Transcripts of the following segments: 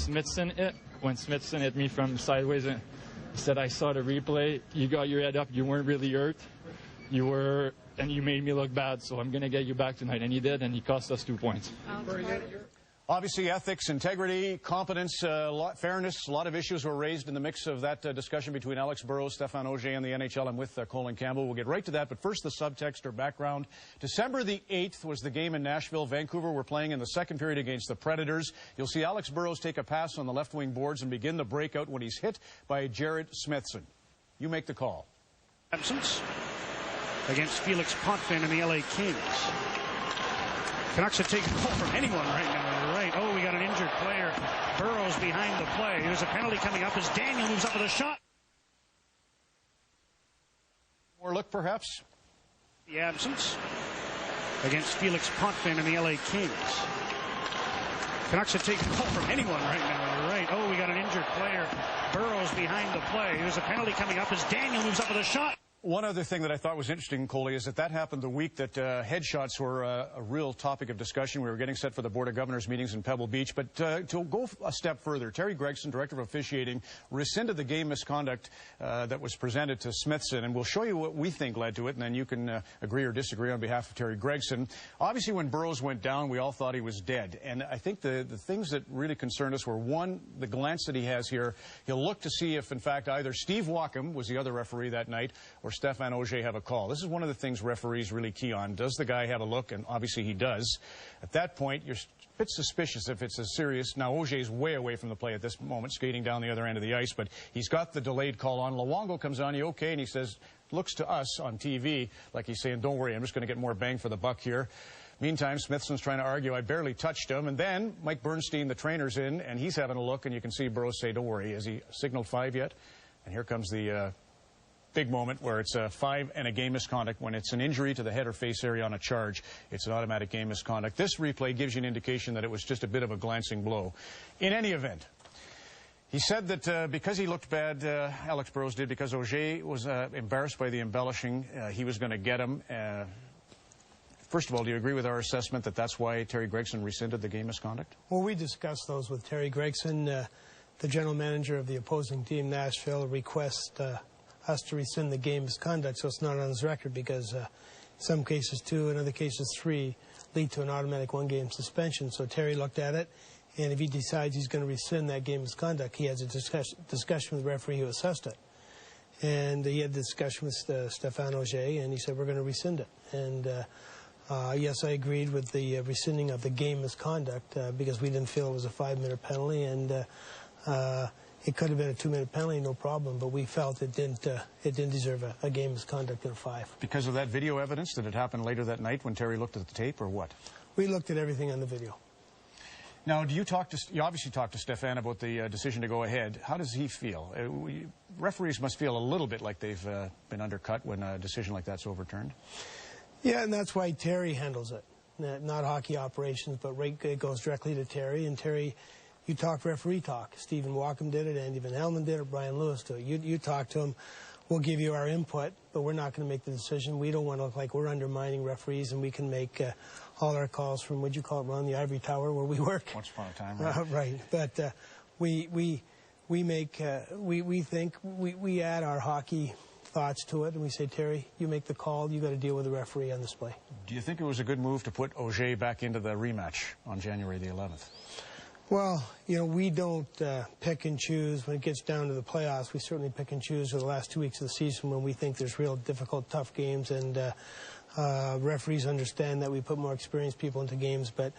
Smithson hit me from sideways, and he said, I saw the replay. You got your head up. You weren't really hurt. And you made me look bad, so I'm going to get you back tonight. And he did, and he cost us 2 points. Obviously, ethics, integrity, competence, fairness, a lot of issues were raised in the mix of that discussion between Alex Burrws, Stéphane Auger, and the NHL. I'm with Colin Campbell. We'll get right to that, but first the subtext or background. December the 8th was the game in Nashville. Vancouver were playing in the second period against the Predators. You'll see Alex Burrws take a pass on the left wing boards and begin the breakout when he's hit by Jared Smithson. You make the call. Absence against Felix Potvin and the LA Kings. Canucks have taken a call from anyone right now. Right. Oh, we got an injured player. Burrws behind the play. There's a penalty coming up as Daniel moves up with a shot. More look, perhaps. The absence against Felix Potvin and the LA Kings. Canucks have taken a call from anyone right now. Right. Oh, we got an injured player. Burrws behind the play. There's a penalty coming up as Daniel moves up with a shot. One other thing that I thought was interesting, Coley, is that happened the week that headshots were a real topic of discussion. We were getting set for the Board of Governors meetings in Pebble Beach. But to go a step further, Terry Gregson, Director of Officiating, rescinded the game misconduct that was presented to Smithson. And we'll show you what we think led to it, and then you can agree or disagree on behalf of Terry Gregson. Obviously, when Burrws went down, we all thought he was dead. And I think the things that really concerned us were, one, the glance that he has here. He'll look to see if, in fact, either Steve Wacham was the other referee that night or Stéphane Auger have a call. This is one of the things referees really key on. Does the guy have a look? And obviously he does. At that point, you're a bit suspicious if it's a serious. Now, Auger's way away from the play at this moment, skating down the other end of the ice, but he's got the delayed call on. Luongo comes on, you okay? And he says, looks to us on TV like he's saying, don't worry, I'm just going to get more bang for the buck here. Meantime, Smithson's trying to argue, I barely touched him. And then Mike Bernstein, the trainer's in, and he's having a look, and you can see Burrws say, don't worry. Has he signaled 5 yet? And here comes the big moment where it's a 5 and a game misconduct. When it's an injury to the head or face area on a charge, it's an automatic game misconduct. This replay gives you an indication that it was just a bit of a glancing blow. In any event, he said that because he looked bad, Alex Burrws did, because Auger was embarrassed by the embellishing, he was going to get him. First of all, do you agree with our assessment that that's why Terry Gregson rescinded the game misconduct? Well, we discussed those with Terry Gregson. The general manager of the opposing team, Nashville, requests us to rescind the game misconduct, so it's not on his record, because in some cases 2, in other cases 3 lead to an automatic 1-game suspension. So Terry looked at it, and if he decides he's going to rescind that game misconduct, he has a discussion with the referee who assessed it. And he had the discussion with Stéphane Auger, and he said, we're going to rescind it. And yes, I agreed with the rescinding of the game misconduct because we didn't feel it was a 5-minute penalty, and it could have been a 2-minute penalty, no problem, but we felt it didn't deserve a game misconduct in a 5. Because of that video evidence? Did it happen later that night when Terry looked at the tape, or what? We looked at everything on the video. Now, you obviously talked to Stéphane about the decision to go ahead. How does he feel? Referees must feel a little bit like they've been undercut when a decision like that's overturned. Yeah, and that's why Terry handles it. Not hockey operations, but it goes directly to Terry, and Terry... You talk referee talk. Stephen Wacham did it, Andy Van Helmen did it, Brian Lewis did it. You talk to him. We'll give you our input, but we're not going to make the decision. We don't want to look like we're undermining referees, and we can make all our calls from, what'd you call it, Ron, the ivory tower where we work. Once upon a time, right? Right. But we add our hockey thoughts to it, and we say, Terry, you make the call. You got to deal with the referee on this play. Do you think it was a good move to put Auger back into the rematch on January the 11th? Well, we don't pick and choose when it gets down to the playoffs. We certainly pick and choose for the last 2 weeks of the season when we think there's real difficult, tough games, and referees understand that we put more experienced people into games. But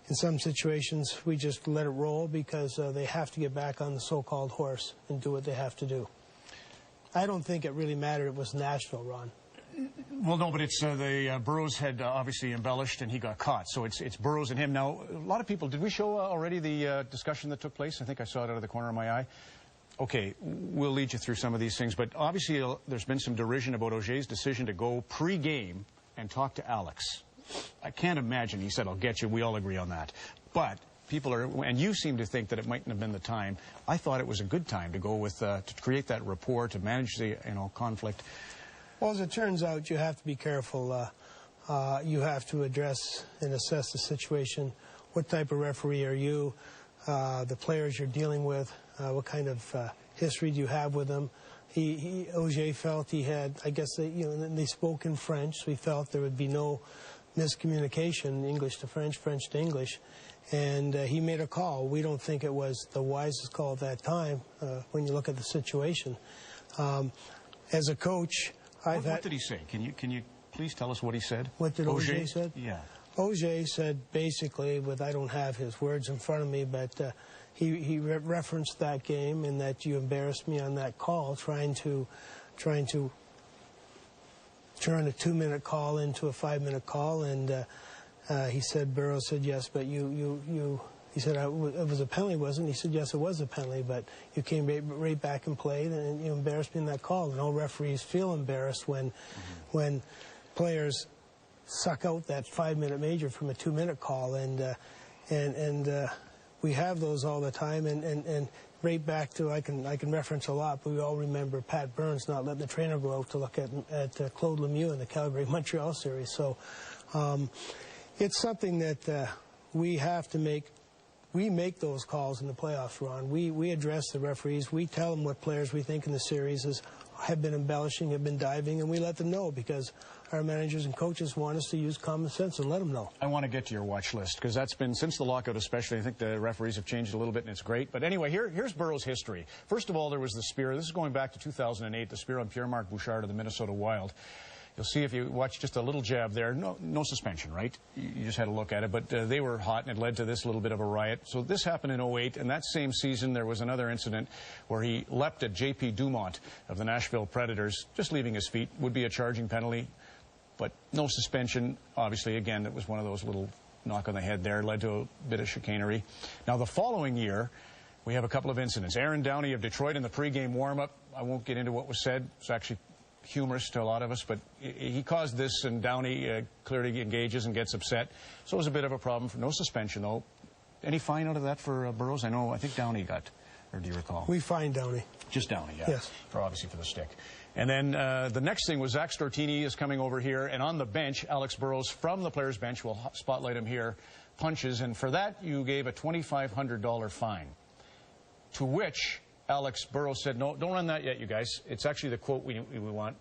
in some situations, we just let it roll because they have to get back on the so-called horse and do what they have to do. I don't think it really mattered. It was Nashville, Ron. Well, no, but it's the Burrws had obviously embellished, and he got caught. So it's Burrws and him. Now, a lot of people, did we show already the discussion that took place? I think I saw it out of the corner of my eye. Okay, we'll lead you through some of these things. But obviously, there's been some derision about Auger's decision to go pre-game and talk to Alex. I can't imagine he said, I'll get you. We all agree on that. But people are, and you seem to think that it mightn't have been the time. I thought it was a good time to go with, to create that rapport, to manage the, conflict. Well, as it turns out, you have to be careful. You have to address and assess the situation. What type of referee are you? the players you're dealing with, what kind of history do you have with them. Auger felt he had, I guess, they spoke in French, so he felt there would be no miscommunication, English to French, French to English, and he made a call. We don't think it was the wisest call at that time when you look at the situation. As a coach, what did he say? Can you please tell us what he said? What did Auger said? Yeah. Auger said basically, I don't have his words in front of me, but he referenced that game and that you embarrassed me on that call, trying to turn a 2-minute call into a 5-minute call, and he said, Burrws said yes, but he said it was a penalty, wasn't it? He said yes, it was a penalty, but you came right back and played, and you embarrassed me in that call. And all referees feel embarrassed when players suck out that 5-minute major from a 2-minute call, and we have those all the time, and right back to, I can reference a lot, but we all remember Pat Burns not letting the trainer go out to look at Claude Lemieux in the Calgary-Montreal series. So it's something that we have to make. We make those calls in the playoffs, Ron. We address the referees. We tell them what players we think in the series have been embellishing, have been diving, and we let them know because our managers and coaches want us to use common sense and let them know. I want to get to your watch list because that's been, since the lockout especially, I think the referees have changed a little bit and it's great. But anyway, here's Burrws' history. First of all, there was the spear. This is going back to 2008, the spear on Pierre-Marc Bouchard of the Minnesota Wild. You'll see if you watch just a little jab there, no suspension, right? You just had a look at it, but they were hot and it led to this little bit of a riot. So this happened in 08, and that same season there was another incident where he leapt at J.P. Dumont of the Nashville Predators, just leaving his feet. Would be a charging penalty, but no suspension. Obviously, again, it was one of those little knock on the head there, led to a bit of chicanery. Now, the following year, we have a couple of incidents. Aaron Downey of Detroit in the pregame warm-up. I won't get into what was said. It's actually humorous to a lot of us, but he caused this, and Downey clearly engages and gets upset. So it was a bit of a problem. For no suspension, though. Any fine out of that for Burrws? I think Downey got, or do you recall? We fined Downey. Just Downey, yeah. Yes. Obviously for the stick. And then the next thing was Zach Stortini is coming over here, and on the bench, Alex Burrws from the players' bench, we'll spotlight him here, punches, and for that you gave a $2,500 fine, to which Alex Burrws said, no, don't run that yet, you guys. It's actually the quote we want.